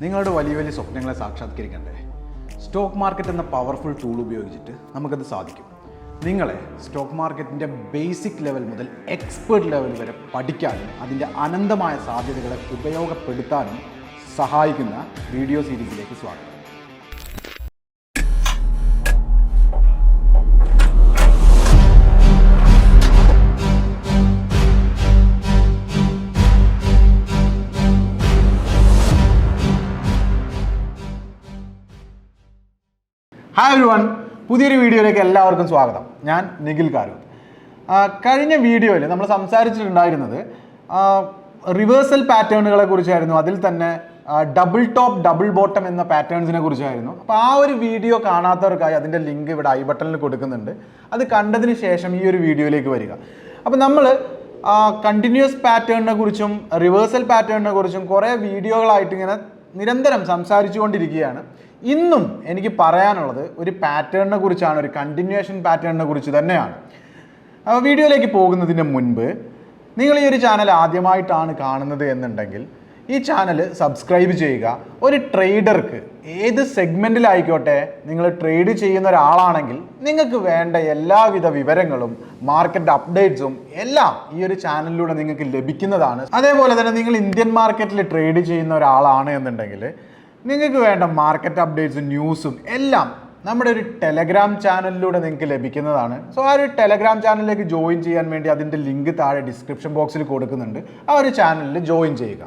നിങ്ങളുടെ വലിയ വലിയ സ്വപ്നങ്ങളെ സാക്ഷാത്കരിക്കണ്ടേ? സ്റ്റോക്ക് മാർക്കറ്റ് എന്ന പവർഫുൾ ടൂൾ ഉപയോഗിച്ചിട്ട് നമുക്കത് സാധിക്കും. നിങ്ങളെ സ്റ്റോക്ക് മാർക്കറ്റിൻ്റെ ബേസിക് ലെവൽ മുതൽ എക്സ്പേർട്ട് ലെവൽ വരെ പഠിക്കാനും അതിൻ്റെ അനന്തമായ സാധ്യതകളെ ഉപയോഗപ്പെടുത്താനും സഹായിക്കുന്ന വീഡിയോ സീരീസിലേക്ക് സ്വാഗതം. ഹായ് എവരിവൺ, പുതിയൊരു വീഡിയോയിലേക്ക് എല്ലാവർക്കും സ്വാഗതം. ഞാൻ നിഖിൽ കാരൂർ. കഴിഞ്ഞ വീഡിയോയിൽ നമ്മൾ സംസാരിച്ചിട്ടുണ്ടായിരുന്നത് റിവേഴ്സൽ പാറ്റേണുകളെ കുറിച്ചായിരുന്നു. അതിൽ തന്നെ ഡബിൾ ടോപ്പ് ഡബിൾ ബോട്ടം എന്ന പാറ്റേൺസിനെ കുറിച്ചായിരുന്നു. അപ്പോൾ ആ ഒരു വീഡിയോ കാണാത്തവർക്കായി അതിൻ്റെ ലിങ്ക് ഇവിടെ ഐ ബട്ടണിൽ കൊടുക്കുന്നുണ്ട്. അത് കണ്ടതിന് ശേഷം ഈ ഒരു വീഡിയോയിലേക്ക് വരിക. അപ്പോൾ നമ്മൾ കണ്ടിന്യൂസ് പാറ്റേണിനെ കുറിച്ചും റിവേഴ്സൽ പാറ്റേണിനെ കുറിച്ചും കുറേ വീഡിയോകളായിട്ട് ഇങ്ങനെ നിരന്തരം സംസാരിച്ചു കൊണ്ടിരിക്കുകയാണ്. ഇന്നും എനിക്ക് പറയാനുള്ളത് ഒരു പാറ്റേണിനെ കുറിച്ചാണ്, ഒരു കണ്ടിന്യൂവേഷൻ പാറ്റേണിനെ കുറിച്ച് തന്നെയാണ്. വീഡിയോയിലേക്ക് പോകുന്നതിന് മുൻപ് നിങ്ങൾ ഈ ഒരു ചാനൽ ആദ്യമായിട്ടാണ് കാണുന്നത് എന്നുണ്ടെങ്കിൽ ഈ ചാനൽ സബ്സ്ക്രൈബ് ചെയ്യുക. ഒരു ട്രേഡർക്ക് ഏത് സെഗ്മെൻറ്റിലായിക്കോട്ടെ, നിങ്ങൾ ട്രേഡ് ചെയ്യുന്ന ഒരാളാണെങ്കിൽ നിങ്ങൾക്ക് വേണ്ട എല്ലാവിധ വിവരങ്ങളും മാർക്കറ്റ് അപ്ഡേറ്റ്സും എല്ലാം ഈ ഒരു ചാനലിലൂടെ നിങ്ങൾക്ക് ലഭിക്കുന്നതാണ്. അതേപോലെ തന്നെ നിങ്ങൾ ഇന്ത്യൻ മാർക്കറ്റിൽ ട്രേഡ് ചെയ്യുന്ന ഒരാളാണ് എന്നുണ്ടെങ്കിൽ നിങ്ങൾക്ക് വേണ്ട മാർക്കറ്റ് അപ്ഡേറ്റ്സും ന്യൂസും എല്ലാം നമ്മുടെ ഒരു ടെലഗ്രാം ചാനലിലൂടെ നിങ്ങൾക്ക് ലഭിക്കുന്നതാണ്. സോ ആ ഒരു ടെലഗ്രാം ചാനലിലേക്ക് ജോയിൻ ചെയ്യാൻ വേണ്ടി അതിൻ്റെ ലിങ്ക് താഴെ ഡിസ്ക്രിപ്ഷൻ ബോക്സിൽ കൊടുക്കുന്നുണ്ട്. ആ ഒരു ചാനലിൽ ജോയിൻ ചെയ്യുക.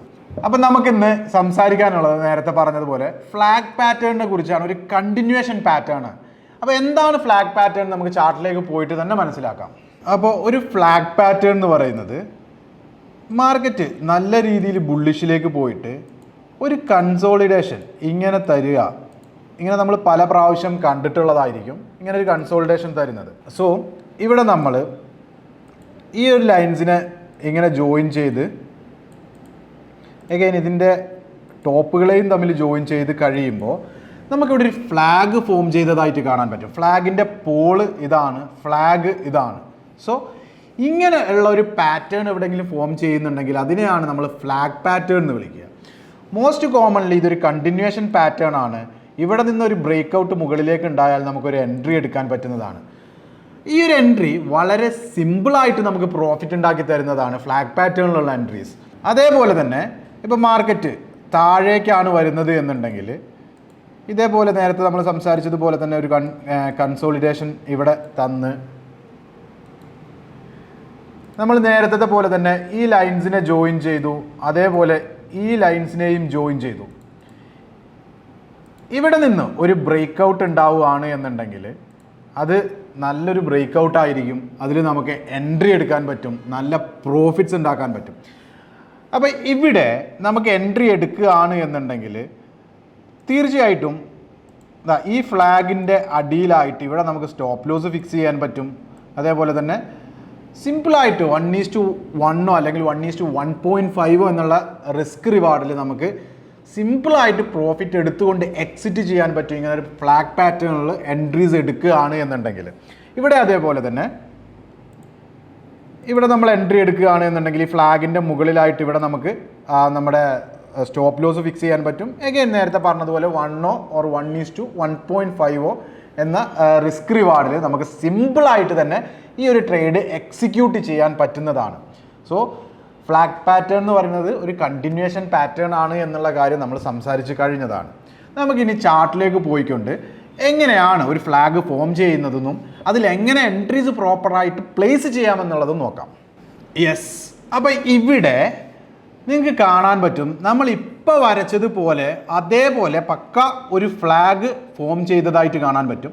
അപ്പം നമുക്കിന്ന് സംസാരിക്കാനുള്ളത് നേരത്തെ പറഞ്ഞതുപോലെ ഫ്ലാഗ് പാറ്റേണിനെ കുറിച്ചാണ്, ഒരു കണ്ടിന്യൂവേഷൻ പാറ്റേൺ. അപ്പോൾ എന്താണ് ഫ്ലാഗ് പാറ്റേൺ നമുക്ക് ചാർട്ടിലേക്ക് പോയിട്ട് തന്നെ മനസ്സിലാക്കാം. അപ്പോൾ ഒരു ഫ്ലാഗ് പാറ്റേൺ എന്ന് പറയുന്നത് മാർക്കറ്റ് നല്ല രീതിയിൽ ബുള്ളിഷിലേക്ക് പോയിട്ട് ഒരു കൺസോളിഡേഷൻ ഇങ്ങനെ തരിക. ഇങ്ങനെ നമ്മൾ പല പ്രാവശ്യം കണ്ടിട്ടുള്ളതായിരിക്കും ഇങ്ങനെ ഒരു കൺസോളിഡേഷൻ തരുന്നത്. സോ ഇവിടെ നമ്മൾ ഈ ഒരു ലൈൻസിനെ ഇങ്ങനെ ജോയിൻ ചെയ്ത് അഗൈൻ ഇതിൻ്റെ ടോപ്പുകളെയും തമ്മിൽ ജോയിൻ ചെയ്ത് കഴിയുമ്പോൾ നമുക്കിവിടെ ഒരു ഫ്ലാഗ് ഫോം ചെയ്തതായിട്ട് കാണാൻ പറ്റും. ഫ്ലാഗിൻ്റെ പോള് ഇതാണ്, ഫ്ലാഗ് ഇതാണ്. സോ ഇങ്ങനെ ഉള്ള ഒരു പാറ്റേൺ എവിടെയെങ്കിലും ഫോം ചെയ്യുന്നുണ്ടെങ്കിൽ അതിനെയാണ് നമ്മൾ ഫ്ലാഗ് പാറ്റേൺ എന്ന് വിളിക്കുക. മോസ്റ്റ് കോമൺലി ഇതൊരു കണ്ടിന്യൂവേഷൻ പാറ്റേൺ ആണ്. ഇവിടെ നിന്നൊരു ബ്രേക്ക് മുകളിലേക്ക് ഉണ്ടായാൽ നമുക്കൊരു എൻട്രി എടുക്കാൻ പറ്റുന്നതാണ്. ഈ ഒരു എൻട്രി വളരെ സിമ്പിളായിട്ട് നമുക്ക് പ്രോഫിറ്റ് ഉണ്ടാക്കി തരുന്നതാണ് ഫ്ലാഗ് പാറ്റേണിലുള്ള എൻട്രീസ്. അതേപോലെ തന്നെ ഇപ്പോൾ മാർക്കറ്റ് താഴേക്കാണ് വരുന്നത് എന്നുണ്ടെങ്കിൽ ഇതേപോലെ നേരത്തെ നമ്മൾ സംസാരിച്ചതുപോലെ തന്നെ ഒരു കൺസോളിഡേഷൻ ഇവിടെ തന്ന് നമ്മൾ നേരത്തെ പോലെ തന്നെ ഈ ലൈൻസിനെ ജോയിൻ ചെയ്തു, അതേപോലെ ഈ ലൈൻസിനെയും ജോയിൻ ചെയ്തു. ഇവിടെ നിന്ന് ഒരു ബ്രേക്ക് ഔട്ട് ഉണ്ടാവുകയാണ് എന്നുണ്ടെങ്കിൽ അത് നല്ലൊരു ബ്രേക്ക് ഔട്ട് ആയിരിക്കും. അതിൽ നമുക്ക് എൻട്രി എടുക്കാൻ പറ്റും, നല്ല പ്രോഫിറ്റ്സ് ഉണ്ടാക്കാൻ പറ്റും. അപ്പോൾ ഇവിടെ നമുക്ക് എൻട്രി എടുക്കുകയാണ് എന്നുണ്ടെങ്കിൽ തീർച്ചയായിട്ടും ഈ ഫ്ലാഗിൻ്റെ അടിയിലായിട്ട് ഇവിടെ നമുക്ക് സ്റ്റോപ്പ് ലോസ് ഫിക്സ് ചെയ്യാൻ പറ്റും. അതേപോലെ തന്നെ സിമ്പിളായിട്ട് 1:1 അല്ലെങ്കിൽ 1:1.5 എന്നുള്ള റിസ്ക് റിവാർഡിൽ നമുക്ക് സിമ്പിളായിട്ട് പ്രോഫിറ്റ് എടുത്തുകൊണ്ട് എക്സിറ്റ് ചെയ്യാൻ പറ്റും ഇങ്ങനെ ഒരു ഫ്ലാഗ് പാറ്റേണിൽ എൻട്രീസ് എടുക്കുകയാണ് എന്നുണ്ടെങ്കിൽ. ഇവിടെ അതേപോലെ തന്നെ ഇവിടെ നമ്മൾ എൻട്രി എടുക്കുകയാണ് എന്നുണ്ടെങ്കിൽ ഈ ഫ്ലാഗിൻ്റെ മുകളിലായിട്ട് ഇവിടെ നമുക്ക് നമ്മുടെ സ്റ്റോപ്പ് ലോസ് ഫിക്സ് ചെയ്യാൻ പറ്റും. എഗെയിൻ നേരത്തെ പറഞ്ഞതുപോലെ 1 or 1:1.5 എന്ന റിസ്ക് റിവാർഡിൽ നമുക്ക് സിമ്പിളായിട്ട് തന്നെ ഈ ഒരു ട്രേഡ് എക്സിക്യൂട്ട് ചെയ്യാൻ പറ്റുന്നതാണ്. സോ ഫ്ലാഗ് പാറ്റേൺ എന്ന് പറയുന്നത് ഒരു കണ്ടിന്യൂവേഷൻ പാറ്റേൺ ആണ് എന്നുള്ള കാര്യം നമ്മൾ സംസാരിച്ച് കഴിഞ്ഞതാണ്. നമുക്കിനി ചാർട്ടിലേക്ക് പോയിക്കൊണ്ട് എങ്ങനെയാണ് ഒരു ഫ്ലാഗ് ഫോം ചെയ്യുന്നതെന്നും അതിലെങ്ങനെ എൻട്രീസ് പ്രോപ്പറായിട്ട് പ്ലേസ് ചെയ്യാമെന്നുള്ളതും നോക്കാം. യെസ്, അപ്പോൾ ഇവിടെ നിങ്ങൾക്ക് കാണാൻ പറ്റും നമ്മളിപ്പോൾ വരച്ചതുപോലെ അതേപോലെ പക്ക ഒരു ഫ്ലാഗ് ഫോം ചെയ്തതായിട്ട് കാണാൻ പറ്റും.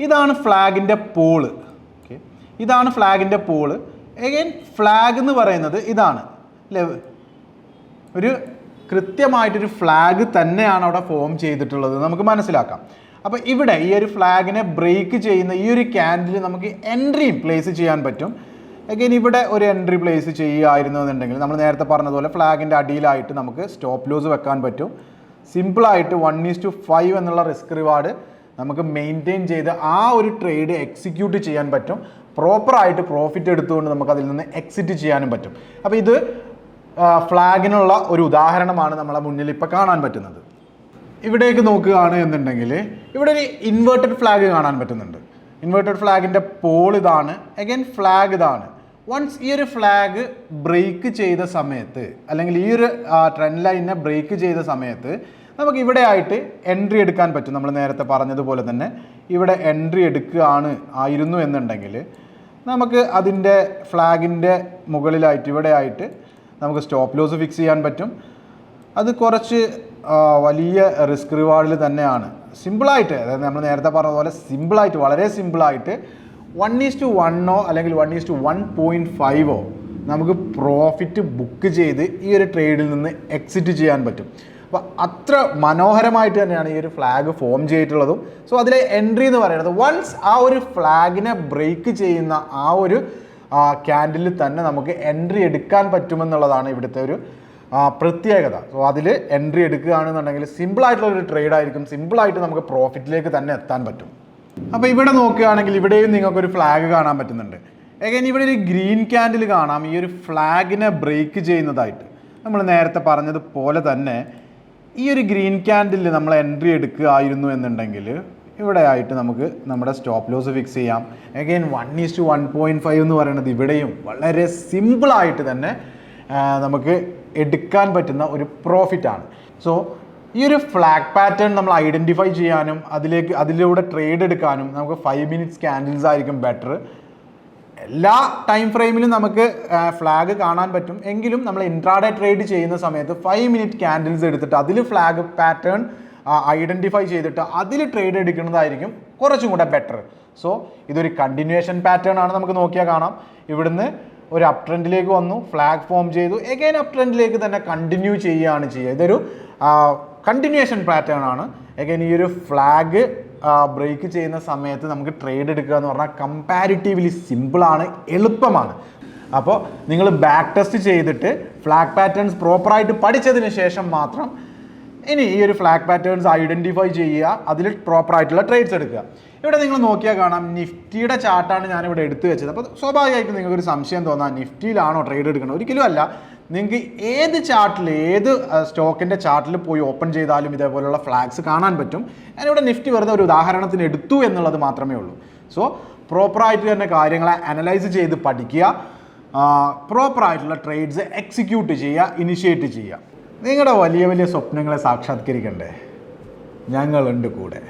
ഇതാണ് ഫ്ലാഗിൻ്റെ പോള്. ഓക്കെ, ഇതാണ് ഫ്ലാഗിൻ്റെ പോള്. എഗെയിൻ ഫ്ലാഗ് എന്ന് പറയുന്നത് ഇതാണ് അല്ലേ, ഒരു കൃത്യമായിട്ടൊരു ഫ്ലാഗ് തന്നെയാണ് അവിടെ ഫോം ചെയ്തിട്ടുള്ളത് നമുക്ക് മനസ്സിലാക്കാം. അപ്പോൾ ഇവിടെ ഈ ഒരു ഫ്ലാഗിനെ ബ്രേക്ക് ചെയ്യുന്ന ഈ ഒരു ക്യാൻഡിൽ നമുക്ക് എൻട്രിയും പ്ലേസ് ചെയ്യാൻ പറ്റും. അഗൈൻ ഇവിടെ ഒരു എൻട്രി പ്ലേസ് ചെയ്യുകയായിരുന്നു എന്നുണ്ടെങ്കിൽ നമ്മൾ നേരത്തെ പറഞ്ഞതുപോലെ ഫ്ലാഗിൻ്റെ അടിയിലായിട്ട് നമുക്ക് സ്റ്റോപ്പ് ലോസ് വെക്കാൻ പറ്റും. സിമ്പിളായിട്ട് 1:5 എന്നുള്ള റിസ്ക് റിവാർഡ് നമുക്ക് മെയിൻറ്റെയിൻ ചെയ്ത് ആ ഒരു ട്രേഡ് എക്സിക്യൂട്ട് ചെയ്യാൻ പറ്റും. പ്രോപ്പറായിട്ട് പ്രോഫിറ്റ് എടുത്തുകൊണ്ട് നമുക്ക് അതിൽ നിന്ന് എക്സിറ്റ് ചെയ്യാനും പറ്റും. അപ്പോൾ ഇത് ഫ്ലാഗിനുള്ള ഒരു ഉദാഹരണമാണ് നമ്മളെ മുന്നിൽ ഇപ്പോൾ കാണാൻ പറ്റുന്നത്. ഇവിടേക്ക് നോക്കുകയാണ് എന്നുണ്ടെങ്കിൽ ഇവിടെ ഒരു ഇൻവേർട്ടഡ് ഫ്ലാഗ് കാണാൻ പറ്റുന്നുണ്ട്. ഇൻവേർട്ടഡ് ഫ്ലാഗിൻ്റെ പോൾ ഇതാണ്, അഗൈൻ ഫ്ലാഗ് ഇതാണ്. വൺസ് ഈ ഒരു ഫ്ലാഗ് ബ്രേക്ക് ചെയ്ത സമയത്ത്, അല്ലെങ്കിൽ ഈ ഒരു ട്രെൻഡ് ലൈനിനെ ബ്രേക്ക് ചെയ്ത സമയത്ത് നമുക്ക് ഇവിടെ ആയിട്ട് എൻട്രി എടുക്കാൻ പറ്റും. നമ്മൾ നേരത്തെ പറഞ്ഞതുപോലെ തന്നെ ഇവിടെ എൻട്രി ആയിരുന്നു എന്നുണ്ടെങ്കിൽ നമുക്ക് അതിൻ്റെ ഫ്ലാഗിൻ്റെ മുകളിലായിട്ട് ഇവിടെ ആയിട്ട് നമുക്ക് സ്റ്റോപ്പ് ലോസ് ഫിക്സ് ചെയ്യാൻ പറ്റും. അത് കുറച്ച് വലിയ റിസ്ക് റിവാർഡിൽ തന്നെയാണ്. സിമ്പിളായിട്ട്, അതായത് നമ്മൾ നേരത്തെ പറഞ്ഞതുപോലെ സിമ്പിളായിട്ട്, വളരെ സിമ്പിളായിട്ട് 1:1 അല്ലെങ്കിൽ 1:1.5 നമുക്ക് പ്രോഫിറ്റ് ബുക്ക് ചെയ്ത് ഈ ഒരു ട്രേഡിൽ നിന്ന് എക്സിറ്റ് ചെയ്യാൻ പറ്റും. അപ്പോൾ അത്ര മനോഹരമായിട്ട് തന്നെയാണ് ഈ ഒരു ഫ്ലാഗ് ഫോം ചെയ്തിട്ടുള്ളതും. സോ അതിലെ എൻട്രി എന്ന് പറയുന്നത് വൺസ് ആ ഒരു ഫ്ലാഗിനെ ബ്രേക്ക് ചെയ്യുന്ന ആ ഒരു ക്യാൻഡിലിൽ തന്നെ നമുക്ക് എൻട്രി എടുക്കാൻ പറ്റുമെന്നുള്ളതാണ് ഇവിടുത്തെ ഒരു പ്രത്യേകത. സോ അതിൽ എൻട്രി എടുക്കുകയാണെന്നുണ്ടെങ്കിൽ സിമ്പിളായിട്ടുള്ളൊരു ട്രേഡായിരിക്കും, സിമ്പിളായിട്ട് നമുക്ക് പ്രോഫിറ്റിലേക്ക് തന്നെ എത്താൻ പറ്റും. അപ്പോൾ ഇവിടെ നോക്കുകയാണെങ്കിൽ ഇവിടെയും നിങ്ങൾക്കൊരു ഫ്ലാഗ് കാണാൻ പറ്റുന്നുണ്ട്. എഗൈൻ ഇവിടെ ഒരു ഗ്രീൻ ക്യാൻഡിൽ കാണാം ഈ ഒരു ഫ്ലാഗിനെ ബ്രേക്ക് ചെയ്യുന്നതായിട്ട്. നമ്മൾ നേരത്തെ പറഞ്ഞതുപോലെ തന്നെ ഈ ഒരു ഗ്രീൻ ക്യാൻഡിൽ നമ്മൾ എൻട്രി എടുക്കുകയായിരുന്നു എന്നുണ്ടെങ്കിൽ ഇവിടെ ആയിട്ട് നമുക്ക് നമ്മുടെ സ്റ്റോപ്പ് ലോസ് ഫിക്സ് ചെയ്യാം. എഗൈൻ 1:1.5 എന്ന് പറയുന്നത് ഇവിടെയും വളരെ സിമ്പിളായിട്ട് തന്നെ നമുക്ക് എടുക്കാൻ പറ്റുന്ന ഒരു പ്രോഫിറ്റാണ്. സോ ഈ ഒരു ഫ്ലാഗ് പാറ്റേൺ നമ്മൾ ഐഡൻറ്റിഫൈ ചെയ്യാനും അതിലൂടെ ട്രേഡ് എടുക്കാനും നമുക്ക് 5 മിനിറ്റ്സ് ക്യാൻഡിൽസ് ആയിരിക്കും ബെറ്റർ. എല്ലാ ടൈം ഫ്രെയിമിലും നമുക്ക് ഫ്ലാഗ് കാണാൻ പറ്റും, എങ്കിലും നമ്മൾ ഇൻട്രാഡേ ട്രേഡ് ചെയ്യുന്ന സമയത്ത് 5 മിനിറ്റ് ക്യാൻഡിൽസ് എടുത്തിട്ട് അതിൽ ഫ്ലാഗ് പാറ്റേൺ ഐഡൻറ്റിഫൈ ചെയ്തിട്ട് അതിൽ ട്രേഡ് എടുക്കുന്നതായിരിക്കും കുറച്ചും കൂടെ ബെറ്റർ. സോ ഇതൊരു കണ്ടിന്യൂവേഷൻ പാറ്റേൺ ആണ്. നമുക്ക് നോക്കിയാൽ കാണാം ഇവിടുന്ന് ഒരു അപ് ട്രെൻഡിലേക്ക് വന്നു, ഫ്ലാഗ് ഫോം ചെയ്തു, എഗൈൻ അപ് ട്രെൻഡിലേക്ക് തന്നെ കണ്ടിന്യൂ ചെയ്യുകയാണ് ചെയ്യുക. ഇതൊരു കണ്ടിന്യൂവേഷൻ പാറ്റേൺ ആണ്. എഗൈൻ ഈ ഒരു ഫ്ലാഗ് ബ്രേക്ക് ചെയ്യുന്ന സമയത്ത് നമുക്ക് ട്രേഡ് എടുക്കുക എന്ന് പറഞ്ഞാൽ കമ്പാരിറ്റീവ്ലി സിമ്പിളാണ്, എളുപ്പമാണ്. അപ്പോൾ നിങ്ങൾ ബാക്ക് ടെസ്റ്റ് ചെയ്തിട്ട് ഫ്ലാഗ് പാറ്റേൺസ് പ്രോപ്പറായിട്ട് പഠിച്ചതിന് ശേഷം മാത്രം ഇനി ഈ ഒരു ഫ്ലാഗ് പാറ്റേൺസ് ഐഡൻറ്റിഫൈ ചെയ്യുക, അതിൽ പ്രോപ്പറായിട്ടുള്ള ട്രേഡ്സ് എടുക്കുക. ഇവിടെ നിങ്ങൾ നോക്കിയാൽ കാണാം നിഫ്റ്റിയുടെ ചാർട്ടാണ് ഞാനിവിടെ എടുത്തു വെച്ചത്. അപ്പോൾ സ്വാഭാവികമായിട്ടും നിങ്ങൾക്കൊരു സംശയം തോന്നാം, നിഫ്റ്റിയിലാണോ ട്രേഡ് എടുക്കുന്നത്? ഒരിക്കലും അല്ല. നിങ്ങൾക്ക് ഏത് ചാർട്ടിൽ, ഏത് സ്റ്റോക്കിൻ്റെ ചാർട്ടിൽ പോയി ഓപ്പൺ ചെയ്താലും ഇതേപോലെയുള്ള ഫ്ലാഗ്സ് കാണാൻ പറ്റും. ഞാനിവിടെ നിഫ്റ്റി വെറുതെ ഒരു ഉദാഹരണത്തിന് എടുത്തു എന്നുള്ളത് മാത്രമേ ഉള്ളൂ. സോ പ്രോപ്പറായിട്ട് തന്നെ കാര്യങ്ങളെ അനലൈസ് ചെയ്ത് പഠിക്കുക, പ്രോപ്പറായിട്ടുള്ള ട്രേഡ്സ് എക്സിക്യൂട്ട് ചെയ്യുക, ഇനിഷ്യേറ്റ് ചെയ്യുക. നിങ്ങളുടെ വലിയ വലിയ സ്വപ്നങ്ങളെ സാക്ഷാത്കരിക്കണ്ടേ? ഞങ്ങളുണ്ട് കൂടെ.